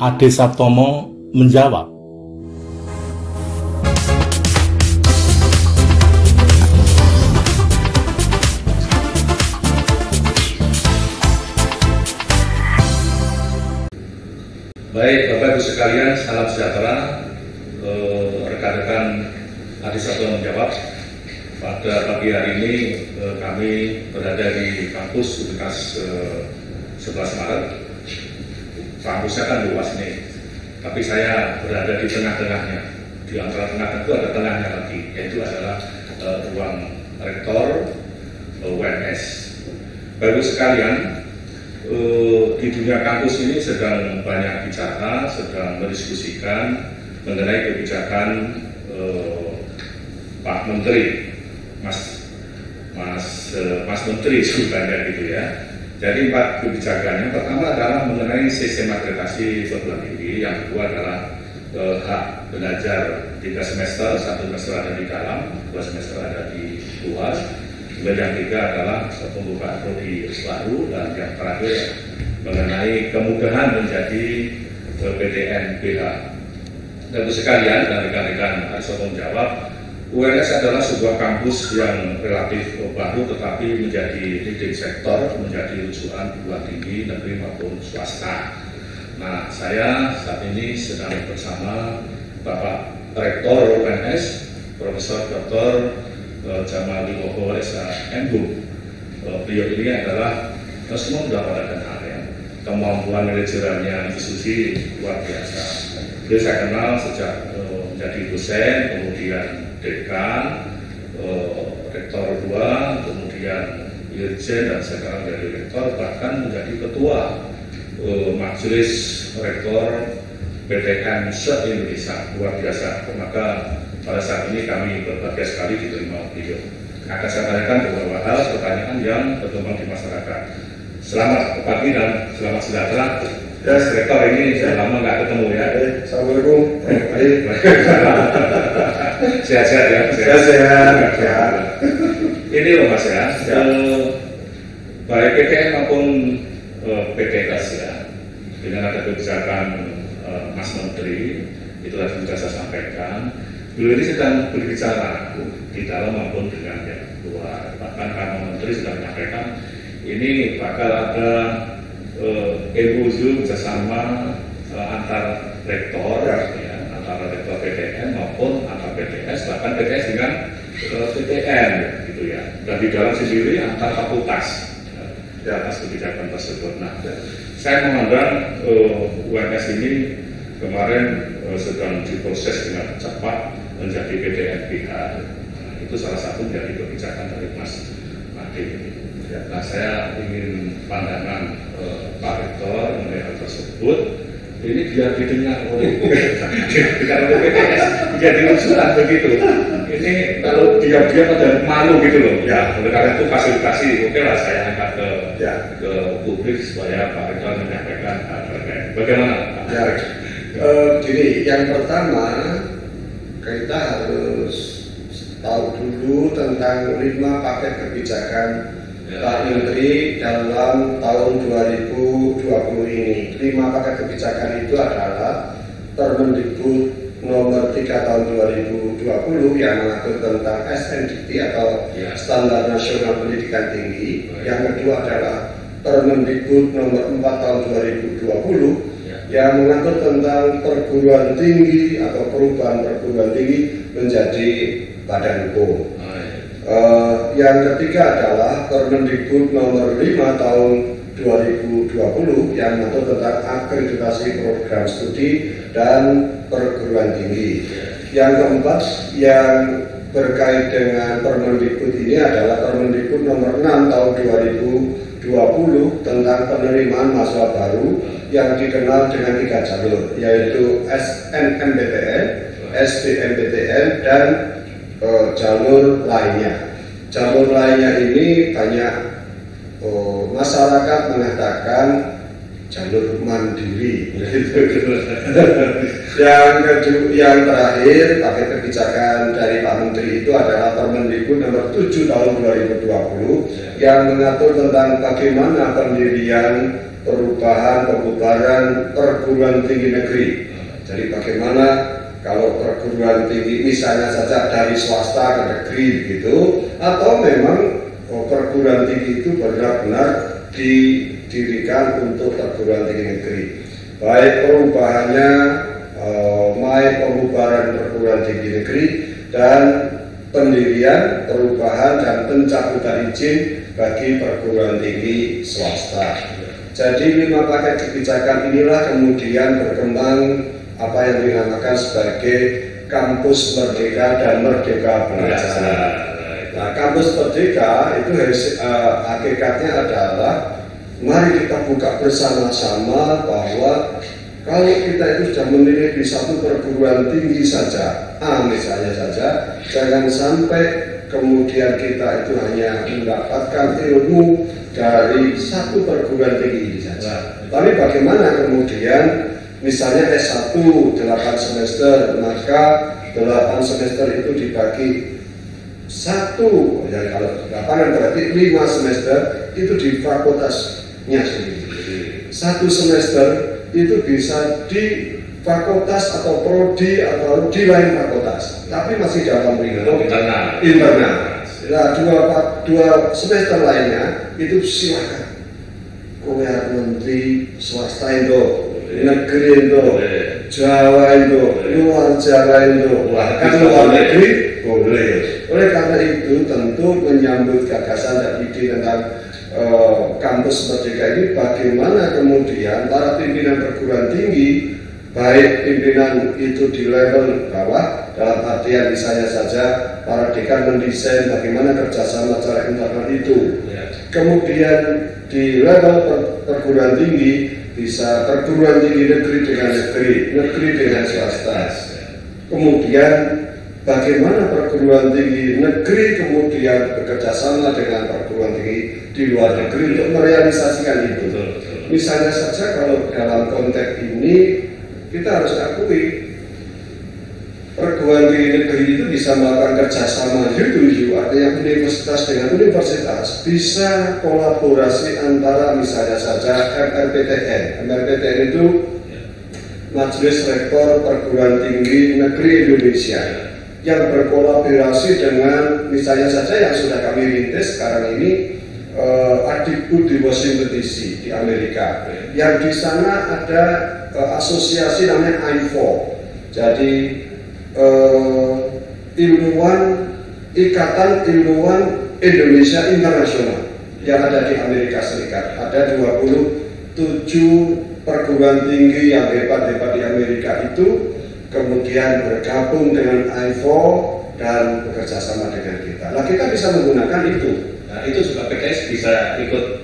Ade Sartomo menjawab. Baik, Bapak Ibu sekalian, salam sejahtera. Rekan-rekan Ade Sartomo menjawab. Pada pagi hari ini kami berada di kampus Universitas 11 Maret. Kampusnya kan luas nih, tapi saya berada di tengah-tengahnya. Di antara tengah itu ada tengahnya lagi, yaitu adalah ruang rektor UNS. Bapak Ibu sekalian, di dunia kampus ini sedang banyak bicara, sedang mendiskusikan mengenai kebijakan Pak Menteri, Mas Menteri sebenarnya gitu ya. Jadi 4 kebijakan. Yang pertama adalah mengenai sistem akreditasi perguruan tinggi, yang kedua adalah hak belajar 3 semester, 1 semester ada di dalam, 2 semester ada di luar. Kemudian yang ketiga adalah pembukaan prodi baru, dan yang terakhir mengenai kemudahan menjadi PTN-BH. Dan sekalian, dan rekan-rekan Ade Sartomo menjawab, UNS adalah sebuah kampus yang relatif baru tetapi menjadi leading sektor, menjadi rujukan perguruan tinggi negeri maupun swasta. Nah, saya saat ini sedang bersama Bapak Rektor UNS, Profesor Dr. Jamal Wibowo SHM. Beliau ini adalah semua sudah pada kenal ya, kemampuan manajerialnya institusi luar biasa. Beliau saya kenal sejak menjadi dosen, kemudian dekan, rektor 2, kemudian dirjen, dan sekarang jadi rektor, bahkan menjadi ketua majelis rektor PTN se-Indonesia. Luar biasa. Maka pada saat ini kami berbahagia sekali diterima beliau. Akan saya tanyakan beberapa hal pertanyaan yang berkembang di masyarakat. Selamat pagi dan selamat sejahtera. Ya, rektor ini sudah lama nggak ketemu ya. Assalamualaikum. Sehat-sehat ya. Sehat. Ini loh Mas ya. Baik PTN maupun PTS ya, dengan ada kebijakan Mas Menteri, itu tadi sudah saya sampaikan. Beliau ini sedang berbicara di dalam maupun dengan yang luar. Bahkan karena Menteri sudah menyampaikan ini bakal ada MOU bersama antar rektor ya, antara rektor PTN maupun antar PTS, bahkan PTS dengan PTN gitu ya, dan di dalam sendiri antar fakultas di atas kebijakan tersebut. Nah, saya memandang UNS ini kemarin sedang diproses dengan cepat menjadi PTN-BH. Nah, itu salah satu menjadi kebijakan dari Mas Ade. Nah, saya ingin pandangan Pak Rektor mengenai hal tersebut. Ini biar didengar oleh PTS, jadi usulan begitu. Ini kalau diam-diam ada malu gitu loh. Ya, oleh karena itu fasilitasi, oke lah saya angkat ke publik supaya Pak Rektor menyampaikan hal terkait. Bagaimana Pak? Ya, jadi yang pertama kita harus tahu dulu tentang 5 paket kebijakan Pak Menteri dalam tahun 2020 ini. 5 paket kebijakan itu adalah Permendikbud nomor 3 tahun 2020 yang mengatur tentang SNDT atau Standar Nasional Pendidikan Tinggi. Yang kedua adalah Permendikbud nomor 4 tahun 2020 yang mengatur tentang perguruan tinggi atau perubahan perguruan tinggi menjadi badan hukum. Yang ketiga adalah Permendikbud nomor 5 tahun 2020 yang mengatur tentang akreditasi program studi dan perguruan tinggi. Yang keempat yang berkait dengan Permendikbud ini adalah Permendikbud nomor 6 tahun 2020 tentang penerimaan mahasiswa baru yang dikenal dengan 3 jalur, yaitu SNMPTN, SBMPTN, dan jalur lainnya. Jalur lainnya ini banyak masyarakat mengatakan jalur mandiri. Yang terakhir paket kebijakan dari Pak Menteri itu adalah Permendikbud nomor 7 tahun 2020 yang mengatur tentang bagaimana pendirian, perubahan, pembubaran perguruan tinggi negeri. Jadi bagaimana kalau perguruan tinggi misalnya saja dari swasta ke negeri begitu, atau memang perguruan tinggi itu benar-benar didirikan untuk perguruan tinggi negeri, baik perubahannya, baik pembubaran perguruan tinggi negeri dan pendirian, perubahan dan pencabutan izin bagi perguruan tinggi swasta. Jadi 5 paket kebijakan inilah kemudian berkembang apa yang dinamakan sebagai Kampus Merdeka dan Merdeka Belajar. Nah, Kampus Merdeka itu hakikatnya adalah mari kita buka bersama-sama bahwa kalau kita itu sudah memilih di satu perguruan tinggi saja, misalnya saja, jangan sampai kemudian kita itu hanya mendapatkan ilmu dari satu perguruan tinggi ini saja. Tapi bagaimana kemudian misalnya S1 8 semester, maka 8 semester itu dibagi satu, ya kalau 8 berarti 5 semester itu di fakultasnya sendiri. 1 semester itu bisa di fakultas atau prodi atau di lain fakultas, tapi masih dalam lingkup internal. Nah, dua semester lainnya itu silakan. Kowe menteri swasta itu, negeri itu, Jawa itu, luar Jawa itu, bahkan luar negeri boleh. Oleh karena itu tentu menyambut gagasan dan ide tentang kampus merdeka ini, bagaimana kemudian para pimpinan perguruan tinggi, baik pimpinan itu di level bawah, dalam artian misalnya saja para dekan mendesain bagaimana kerjasama secara internal itu, kemudian di level perguruan tinggi bisa perguruan tinggi negeri dengan negeri, negeri dengan swasta, kemudian bagaimana perguruan tinggi negeri kemudian bekerjasama dengan perguruan tinggi di luar negeri untuk merealisasikan itu. Misalnya saja kalau dalam konteks ini kita harus akui perguruan tinggi negeri itu bisa melakukan kerjasama U2U, artinya universitas dengan universitas bisa kolaborasi antara misalnya saja MRPTN. MRPTN itu Majelis Rektor Perguruan Tinggi Negeri Indonesia, yang berkolaborasi dengan misalnya saja yang sudah kami rintis sekarang ini Adikbud di Washington DC di Amerika, yang di sana ada asosiasi namanya I4, jadi Ikatan Ilmuwan Indonesia Internasional yang ada di Amerika Serikat. Ada 27 perguruan tinggi yang hebat-hebat di Amerika itu kemudian bergabung dengan I4 dan bekerja sama dengan kita. Nah, kita bisa menggunakan itu. Nah, itu juga PKS bisa ikut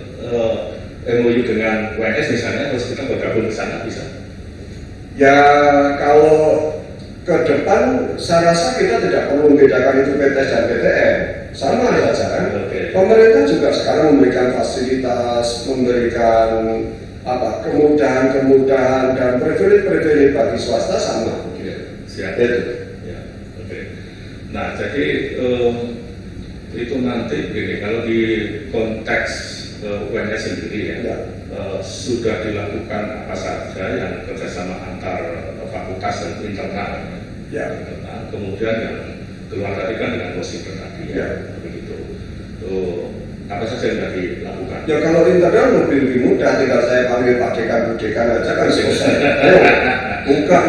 MOU dengan UNS misalnya, terus kita bergabung ke sana bisa? Ya, kalau ke depan saya rasa kita tidak perlu membedakan itu PTS dan PTN, sama saja kan. Pemerintah juga sekarang memberikan fasilitas, memberikan kemudahan dan privilege bagi swasta sama. Siap. Itu. Ya, oke. Nah, jadi itu nanti begini, kalau di konteks UNS sendiri sudah dilakukan apa saja yang kerjasama antar fakultas dan internal. Internal. Kemudian yang keluar tadi kan dengan posisi tadi begitu. Apa saja yang sudah dilakukan? Ya kalau internal lebih mudah, tinggal saya panggil Pak Dekan, Bu Dekan aja kan selesai. Buka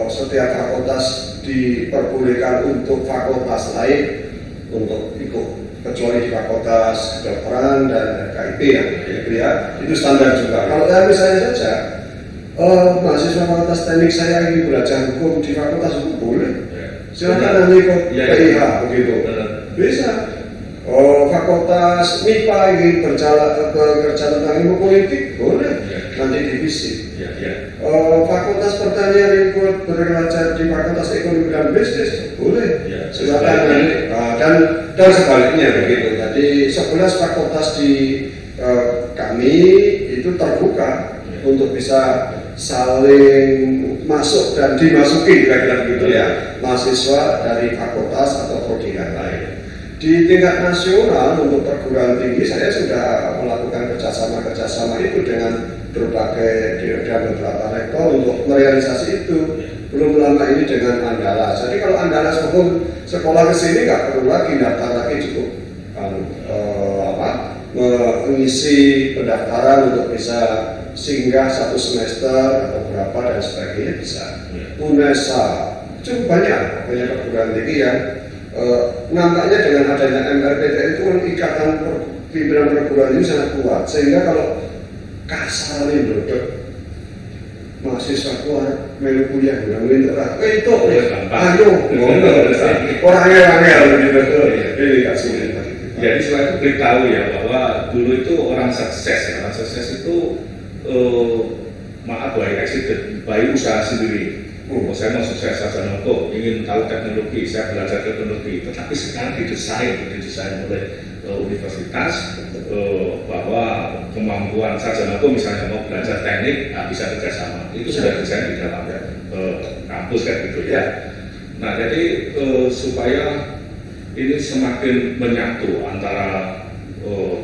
setiap fakultas diperbolehkan untuk fakultas lain untuk ikut, kecuali di fakultas kedokteran dan KIP itu standar juga. Kalau misalnya saja mahasiswa fakultas teknik saya ingin belajar hukum di fakultas hukum boleh, silakan nanti ikut PIH begitu, bisa. Fakultas MIPA ingin bekerja tentang ilmu politik boleh, nanti divisi. Fakultas pertanian ikut belajar di fakultas ekonomi dan bisnis boleh, silakan nanti. Dan sebaliknya begitu. Jadi 11 fakultas di kami itu terbuka untuk bisa saling masuk dan dimasuki kira-kira begitu ya, mahasiswa dari fakultas atau prodi yang lain. Di tingkat nasional untuk perguruan tinggi saya sudah melakukan kerjasama itu dengan berbagai dan beberapa rektor untuk merealisasi itu. Belum lama ini dengan Andalas. Jadi kalau Andalas sekolah ke sini nggak perlu lagi daftar lagi, cukup mengisi pendaftaran untuk bisa singgah 1 semester atau berapa dan sebagainya bisa. UNESA cukup banyak perguruan tinggi yang nampaknya dengan adanya MRPTN itu kan ikatan pimpinan perguruan tinggi sangat kuat, sehingga kalau kasar ini mahasiswa keluar melu kuliah bilang itu ayo orangnya ini kasih. Jadi selain itu beritahu ya bahwa dulu itu orang sukses itu baik accident, baik usaha sendiri. Saya mau sukses saja kok, ingin tahu teknologi, saya belajar teknologi. Tetapi sekarang didesain oleh universitas bahwa kemampuan sarjana misalnya mau belajar teknik, bisa kerjasama. Itu sudah didesain di dalam kampus kan gitu ya. Nah jadi supaya ini semakin menyatu antara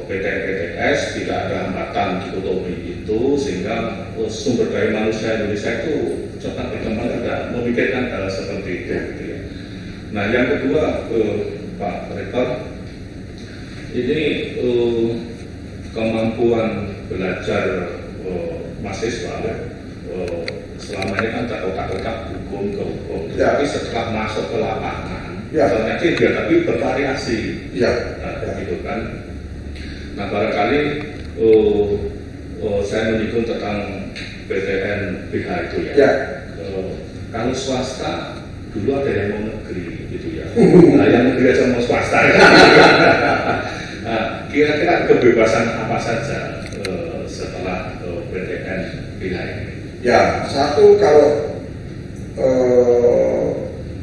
PTN-PTS, tidak ada hambatan dikotomi itu, sehingga sumber daya manusia Indonesia itu cepat berkembang, tidak memikirkan hal seperti itu gitu ya. Nah yang kedua Pak Rektor, ini kemampuan belajar mahasiswa selama ini kan terkotak-kotak hukum ke hukum, tapi setelah masuk ke lapangan ternyata tidak, tapi bervariasi gitu kan. Nah barangkali saya menyinggung tentang PTN BH itu ya. Kalau swasta dulu ada yang mau negeri gitu ya. Nah yang negeri aja mau swasta. Nah, kira-kira kebebasan apa saja setelah PTN BH ini? Ya, satu kalau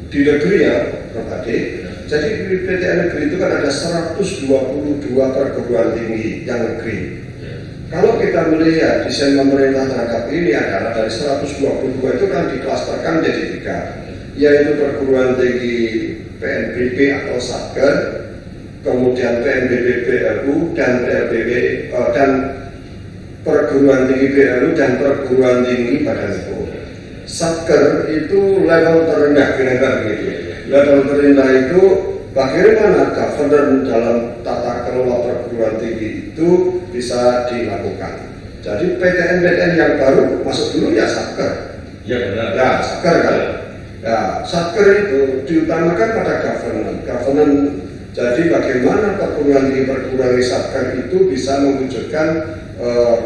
di negeri ya Prof. Ade, jadi di PTN negeri itu kan ada 122 perguruan tinggi yang negeri. Kalau kita melihat desain pemerintah terhadap ini adalah dari 122 itu kan diklasterkan menjadi 3, yaitu perguruan tinggi PNBP atau Satker, kemudian PNBP BLU dan PLBB dan perguruan tinggi BLU dan perguruan tinggi Badan PON. Satker itu level terendah kira-kira begitu. Level terendah itu bagaimana governance dalam tata kelola perguruan tinggi itu bisa dilakukan. Jadi PTN-PTN yang baru masuk dulu ya Satker. Ya benar. Ya Satker kan. Ya Satker itu diutamakan pada governance. Jadi bagaimana perguruan tinggi Satker itu bisa mewujudkan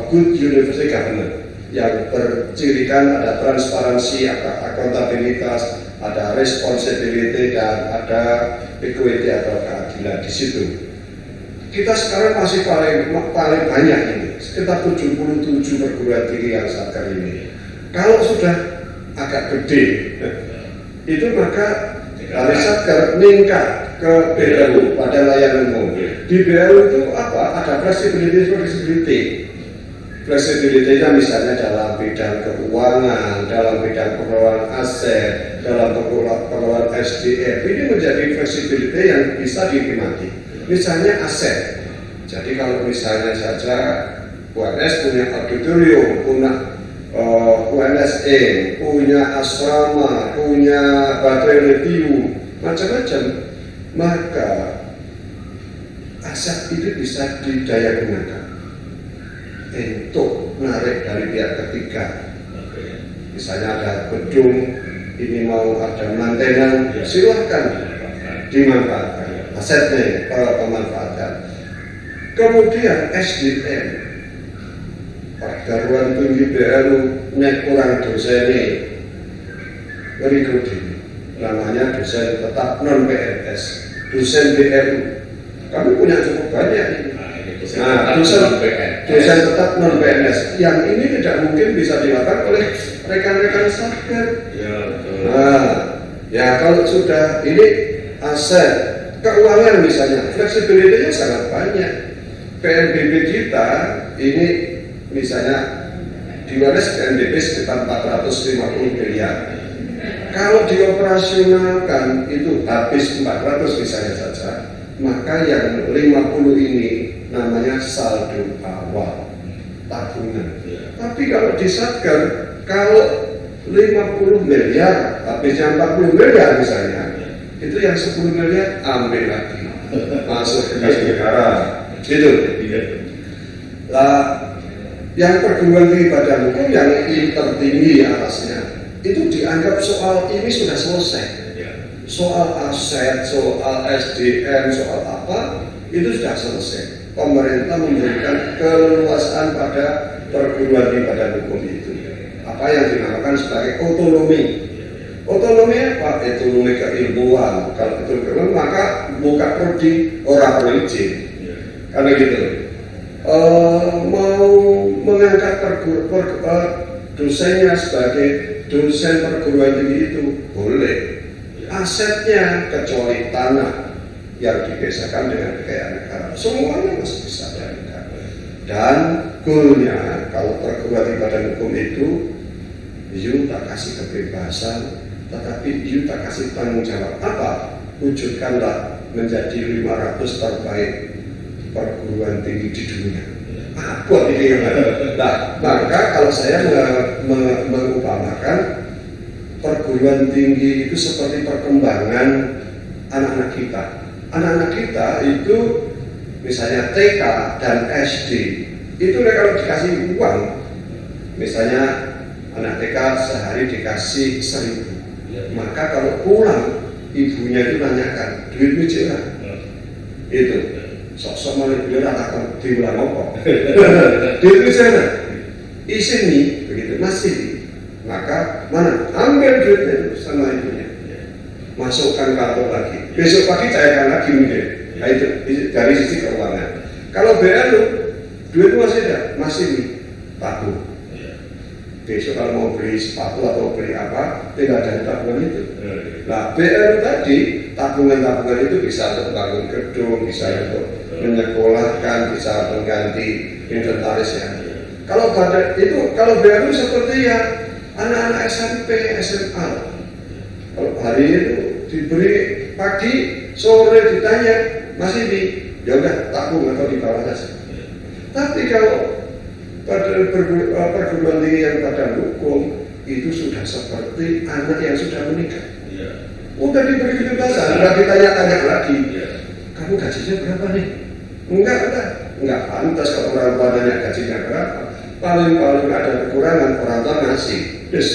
good university governance yang bercirikan ada transparansi, ada akuntabilitas, ada responsibility, dan ada equity atau keadilan di situ. Kita sekarang masih paling banyak ini, sekitar 77 perguruan tinggi yang Satker ini. Kalau sudah agak gede, itu maka dari Satker meningkat ke BLU pada layanan umum. Di BLU itu apa? Ada flexibility. Fleksibilitasnya misalnya dalam bidang keuangan, dalam bidang pengelolaan aset, dalam pengelolaan SDM. Ini menjadi fleksibilitas yang bisa dinikmati. Misalnya aset. Jadi kalau misalnya saja UNS punya auditorium, punya UNSE, punya asrama, punya baterai review, macam-macam, maka aset itu bisa didaya gunakan untuk menarik dari pihak ketiga. Misalnya ada gedung, ini mau ada mantenan, silahkan dimanfaatkan asetnya para pemanfaatan. Kemudian SDM, perguruan tinggi BLU nek kurang dosennya rekrutmen, namanya dosen tetap non PNS, dosen BLU. Kami punya cukup banyak ini. Nah, dosen tetap non PNS yang ini tidak mungkin bisa dilakukan oleh rekan-rekan Satker. Nah, ya kalau sudah ini aset keuangan misalnya, fleksibilitasnya sangat banyak. PNBP kita ini misalnya di Wadas PNBP sekitar 450 miliar. Kalau dioperasionalkan itu habis 400 misalnya saja, maka yang 50 ini namanya saldo awal tabungan. Tapi kalau di Satker, kalau 50 miliar habisnya 40 miliar misalnya, itu yang 10 miliar ambil lagi masuk ke kas negara gitu. Lah yang perguruan tinggi badan hukum yang tertinggi atasnya itu dianggap soal ini sudah selesai, soal aset, soal SDM, soal apa itu sudah selesai. Pemerintah memberikan keleluasaan pada perguruan tinggi badan hukum itu, apa yang dinamakan sebagai otonomi. Otonomi apa? Otonomi keilmuan. Kalau itu keilmuan maka buka prodi orang berizin, karena gitu. Mau mengangkat dosennya sebagai dosen perguruan tinggi itu boleh. Asetnya kecuali tanah yang dibiasakan dengan kekayaan negara, semuanya masih bisa diangkat. Dan goalnya kalau perguruan tinggi badan hukum itu, you tak kasih kebebasan, tetapi you tak kasih tanggung jawab. Apa? Wujudkanlah menjadi 500 terbaik perguruan tinggi di dunia. Apa ini? Nah, maka kalau saya mengumpamakan perguruan tinggi itu seperti perkembangan anak-anak kita. Anak-anak kita itu misalnya TK dan SD itu kalau dikasih uang, misalnya anak TK sehari dikasih 1.000, maka kalau pulang ibunya itu nanyakan duitmu cila itu sok-sok malah ibunya akan diulang apa duitmu cila isin nih begitu masih, maka mana ambil duitnya itu sama ibunya, masukkan kantor lagi, besok pagi cairkan lagi mungkin. Nah itu dari sisi keuangan. Kalau BRU duit masih ada, masih nih tabung. Besok kalau mau beli sepatu atau beli apa, tinggal dari tabungan itu. Nah BRU tadi tabungan-tabungan itu bisa untuk bangun gedung, bisa untuk menyekolahkan, bisa mengganti inventarisnya. Kalau BRU seperti ya anak-anak SMP, SMA. Kalau hari itu diberi pagi, sore ditanya masih di, ya udah tabung atau di bawah saja. Tapi kalau pada perguruan tinggi yang badan hukum itu sudah seperti anak yang sudah menikah. Udah diberi kebebasan, udah ditanya-tanya lagi. Kamu gajinya berapa nih? Enggak pantas kalau orang tua nanya gajinya berapa. Paling ada kekurangan orang tua ngasih. Terus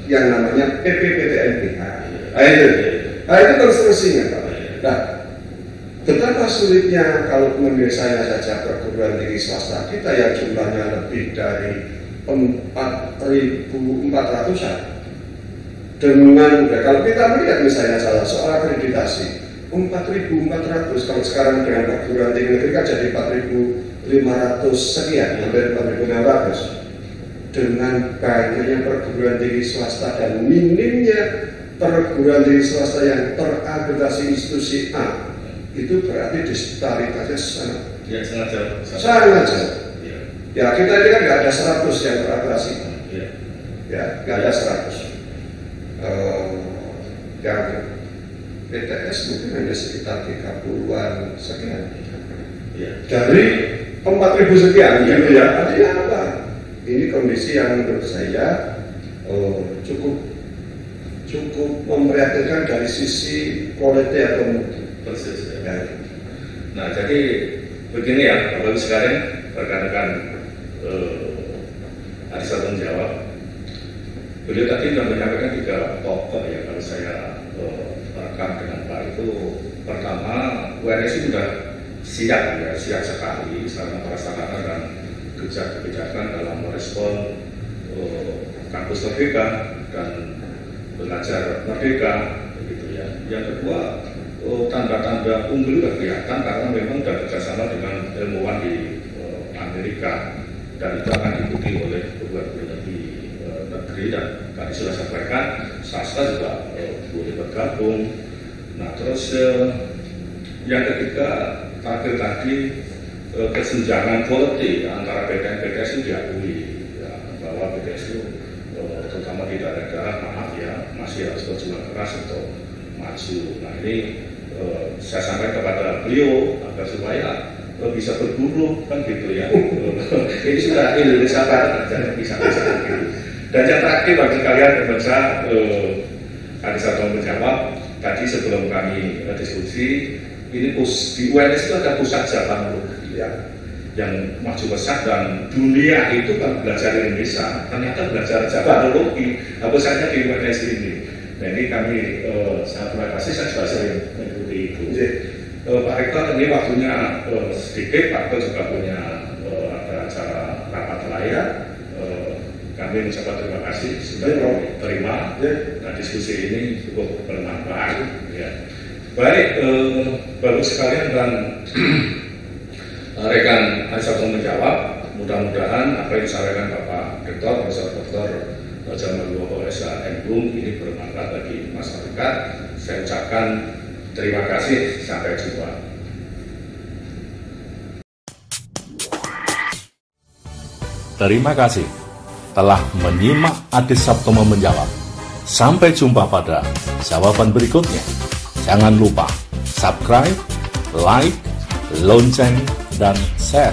yang namanya PPPTNBH. Nah itu konstruksinya Pak. Nah, betapa sulitnya kalau misalnya saja perguruan tinggi swasta kita yang jumlahnya lebih dari 4.400-an dengan kalau kita melihat misalnya salah soal akreditasi 4.400, kalau sekarang dengan perguruan tinggi negeri kan jadi 4.500 sekian, hampir 4.500 dengan banyaknya perguruan tinggi swasta dan minimnya perguruan tinggi swasta yang terakreditasi institusi A, itu berarti disparitasnya sangat jauh. Ya kita ini kan nggak ada 100 yang terakreditasi, ya nggak ada 100. Yang PTS mungkin hanya sekitar 30-an sekian. Dari 4.000 sekian, gitu ya. Artinya apa? Ini kondisi yang menurut saya cukup memprihatinkan dari sisi quality atau mutu. Persis ya. Nah jadi begini ya Bapak Ibu sekalian, rekan-rekan ada satu menjawab. Beliau tadi sudah menyampaikan 3 pokok ya, kalau saya rekam dengan Pak itu. Pertama, UNS sudah siap sekali sekarang merasakan dan kebijakan dalam merespon kampus merdeka dan belajar merdeka, begitu ya. Yang kedua, tanda-tanda unggul sudah kelihatan karena memang sudah bekerjasama dengan ilmuwan di Amerika dan itu akan diikuti oleh perguruan tinggi negeri dan tadi sudah sampaikan swasta juga boleh bergabung. Nah terus yang ketiga terakhir tadi kesenjangan quality antara BTN BTS itu diakui ya, bahwa BTS itu terutama di daerah maaf ya masih harus berjuang keras untuk maju. Nah ini saya sampaikan kepada beliau agar supaya bisa berburu kan gitu ya. Ini sudah Indonesia Barat jadi bisa gitu. Dan yang terakhir bagi kalian pemirsa, ada satu menjawab tadi sebelum kami diskusi ini di UNS itu ada pusat Javanologi ya, yang maju pesat dan dunia itu kan belajar Indonesia ternyata belajar Javanologi pusatnya di UNS ini. Nah ini kami sangat terima kasih, saya juga sering mengikuti itu. Pak Rektor ini waktunya sedikit, Pak Rektor juga punya ada acara rapat layar. Kami mengucapkan terima kasih sudah terima. Nah diskusi ini cukup bermanfaat. Ya. Baik, bagus sekalian dan rekan Aisyah menjawab. Mudah-mudahan apa yang disampaikan Bapak Rektor, Profesor Dr. Jamaludin SHM ini bermanfaat bagi masyarakat. Saya ucapkan terima kasih, sampai jumpa. Terima kasih telah menyimak Adi Saptomo menjawab. Sampai jumpa pada jawaban berikutnya. Jangan lupa subscribe, like, lonceng, dan share.